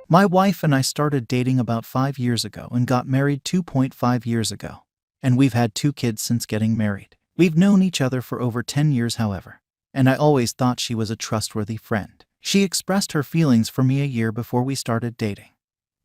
My wife and I started dating about 5 years ago and got married 2.5 years ago. And we've had 2 kids since getting married. We've known each other for over 10 years, however. And I always thought she was a trustworthy friend. She expressed her feelings for me a year before we started dating.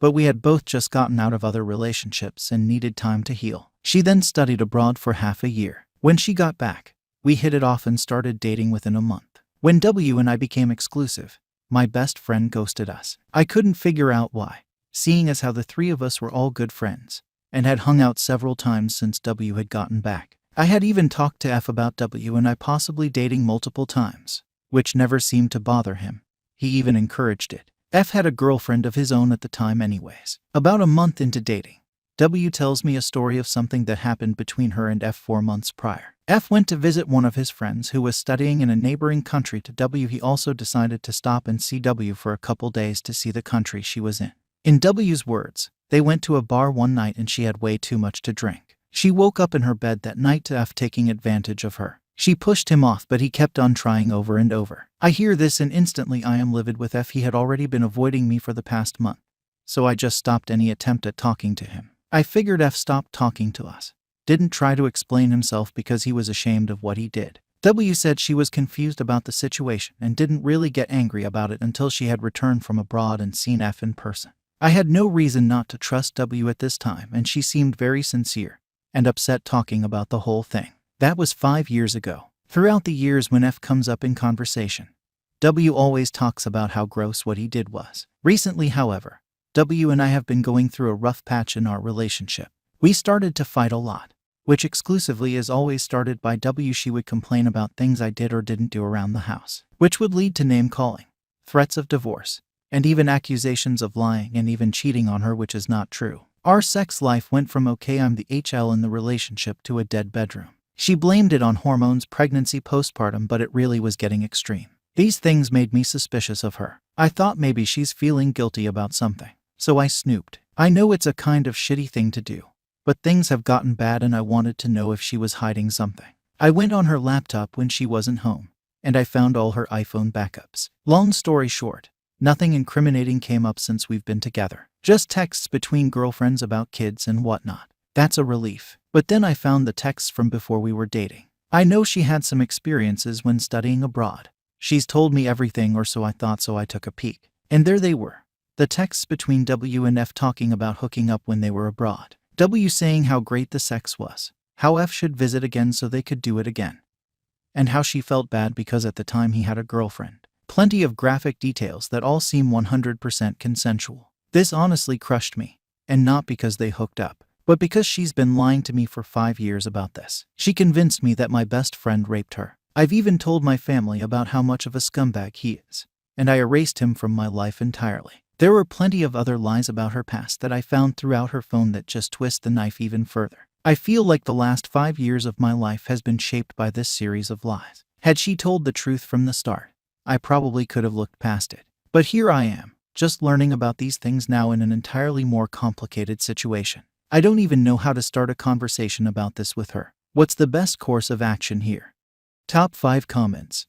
But we had both just gotten out of other relationships and needed time to heal. She then studied abroad for half a year. When she got back, we hit it off and started dating within a month. When W and I became exclusive, my best friend ghosted us. I couldn't figure out why, seeing as how the 3 of us were all good friends and had hung out several times since W had gotten back. I had even talked to F about W and I possibly dating multiple times, which never seemed to bother him. He even encouraged it. F had a girlfriend of his own at the time anyways. About a month into dating, W tells me a story of something that happened between her and F 4 months prior. F went to visit one of his friends who was studying in a neighboring country to W. He also decided to stop and see W for a couple days to see the country she was in. In W's words, they went to a bar one night and she had way too much to drink. She woke up in her bed that night to F taking advantage of her. She pushed him off, but he kept on trying over and over. I hear this and instantly I am livid with F. He had already been avoiding me for the past month, so I just stopped any attempt at talking to him. I figured F stopped talking to us. Didn't try to explain himself because he was ashamed of what he did. W said she was confused about the situation and didn't really get angry about it until she had returned from abroad and seen F in person. I had no reason not to trust W at this time, and she seemed very sincere and upset talking about the whole thing. That was 5 years ago. Throughout the years when F comes up in conversation, W always talks about how gross what he did was. Recently, however, W and I have been going through a rough patch in our relationship. We started to fight a lot, which exclusively is always started by W. She would complain about things I did or didn't do around the house, which would lead to name-calling, threats of divorce, and even accusations of lying and even cheating on her, which is not true. Our sex life went from okay, I'm the HL in the relationship, to a dead bedroom. She blamed it on hormones, pregnancy, postpartum, but it really was getting extreme. These things made me suspicious of her. I thought maybe she's feeling guilty about something, so I snooped. I know it's a kind of shitty thing to do, but things have gotten bad and I wanted to know if she was hiding something. I went on her laptop when she wasn't home, and I found all her iPhone backups. Long story short, nothing incriminating came up since we've been together. Just texts between girlfriends about kids and whatnot. That's a relief. But then I found the texts from before we were dating. I know she had some experiences when studying abroad. She's told me everything, or so I thought, so I took a peek. And there they were. The texts between W and F talking about hooking up when they were abroad. W saying how great the sex was, how F should visit again so they could do it again, and how she felt bad because at the time he had a girlfriend. Plenty of graphic details that all seem 100% consensual. This honestly crushed me, and not because they hooked up, but because she's been lying to me for 5 years about this. She convinced me that my best friend raped her. I've even told my family about how much of a scumbag he is, and I erased him from my life entirely. There were plenty of other lies about her past that I found throughout her phone that just twist the knife even further. I feel like the last 5 years of my life has been shaped by this series of lies. Had she told the truth from the start, I probably could have looked past it. But here I am, just learning about these things now in an entirely more complicated situation. I don't even know how to start a conversation about this with her. What's the best course of action here? Top 5 comments.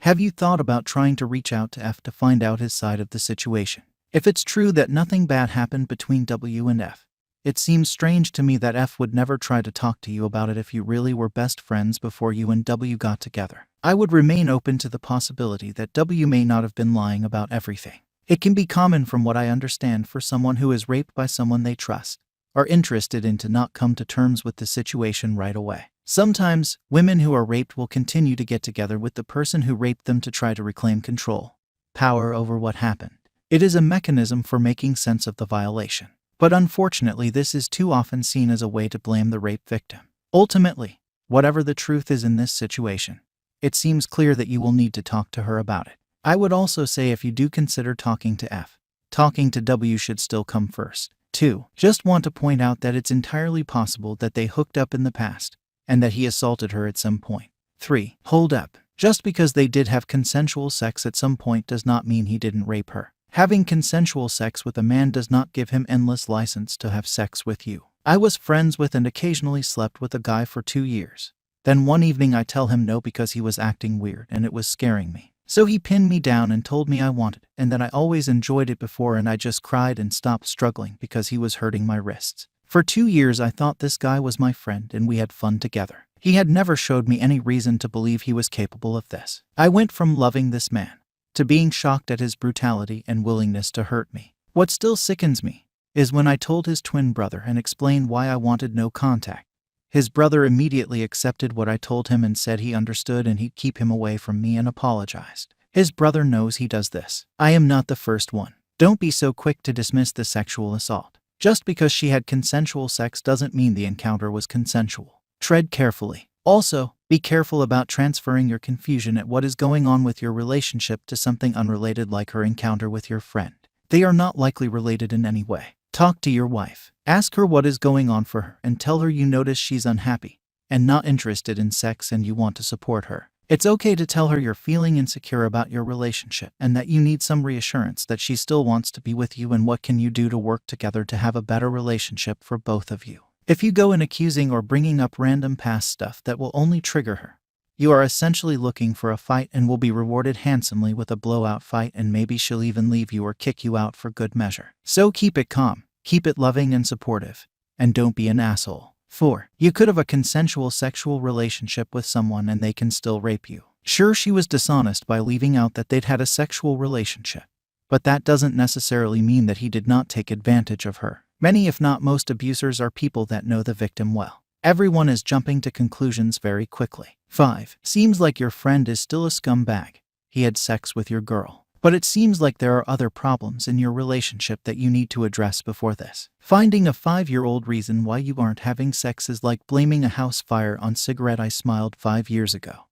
Have you thought about trying to reach out to F to find out his side of the situation? If it's true that nothing bad happened between W and F, it seems strange to me that F would never try to talk to you about it if you really were best friends before you and W got together. I would remain open to the possibility that W may not have been lying about everything. It can be common, from what I understand, for someone who is raped by someone they trust are interested in to not come to terms with the situation right away. Sometimes, women who are raped will continue to get together with the person who raped them to try to reclaim control, power over what happened. It is a mechanism for making sense of the violation. But unfortunately, this is too often seen as a way to blame the rape victim. Ultimately, whatever the truth is in this situation, it seems clear that you will need to talk to her about it. I would also say, if you do consider talking to F, talking to W should still come first. 2. Just want to point out that it's entirely possible that they hooked up in the past, and that he assaulted her at some point. 3. Hold up. Just because they did have consensual sex at some point does not mean he didn't rape her. Having consensual sex with a man does not give him endless license to have sex with you. I was friends with and occasionally slept with a guy for 2 years. Then one evening I tell him no because he was acting weird and it was scaring me. So he pinned me down and told me I wanted it, and that I always enjoyed it before, and I just cried and stopped struggling because he was hurting my wrists. For 2 years I thought this guy was my friend and we had fun together. He had never showed me any reason to believe he was capable of this. I went from loving this man to being shocked at his brutality and willingness to hurt me. What still sickens me is when I told his twin brother and explained why I wanted no contact. His brother immediately accepted what I told him and said he understood and he'd keep him away from me and apologized. His brother knows he does this. I am not the first one. Don't be so quick to dismiss the sexual assault. Just because she had consensual sex doesn't mean the encounter was consensual. Tread carefully. Also, be careful about transferring your confusion at what is going on with your relationship to something unrelated like her encounter with your friend. They are not likely related in any way. Talk to your wife. Ask her what is going on for her and tell her you notice she's unhappy and not interested in sex and you want to support her. It's okay to tell her you're feeling insecure about your relationship and that you need some reassurance that she still wants to be with you, and what can you do to work together to have a better relationship for both of you. If you go in accusing or bringing up random past stuff that will only trigger her, you are essentially looking for a fight and will be rewarded handsomely with a blowout fight, and maybe she'll even leave you or kick you out for good measure. So keep it calm, keep it loving and supportive, and don't be an asshole. 4. You could have a consensual sexual relationship with someone and they can still rape you. Sure, she was dishonest by leaving out that they'd had a sexual relationship, but that doesn't necessarily mean that he did not take advantage of her. Many, if not most, abusers are people that know the victim well. Everyone is jumping to conclusions very quickly. 5. Seems like your friend is still a scumbag. He had sex with your girl. But it seems like there are other problems in your relationship that you need to address before this. Finding a 5-year-old reason why you aren't having sex is like blaming a house fire on cigarette. I smiled 5 years ago.